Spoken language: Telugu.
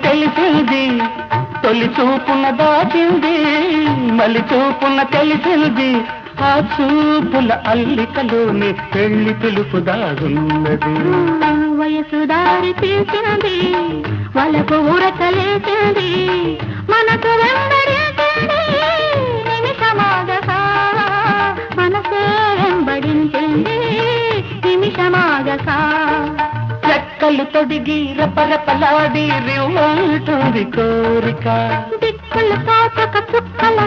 తెలిసింది, తొలి చూపున దాచింది, మలి చూపున తెలిసింది. ఆ చూపుల అల్లికలోని పెళ్లి పిలుపు దాగున్నది. వయసు దారి తీసింది, వలకు ఊరకలేసింది, మనకు వెంబడించింది నిమిషమాగక, మనసే వెంబడించింది నిమిషమాగక. రెక్కలు తొడిగి రపరపలాడి రివ్వంటుంది కోరిక, దిక్కులు తాకక చుక్కల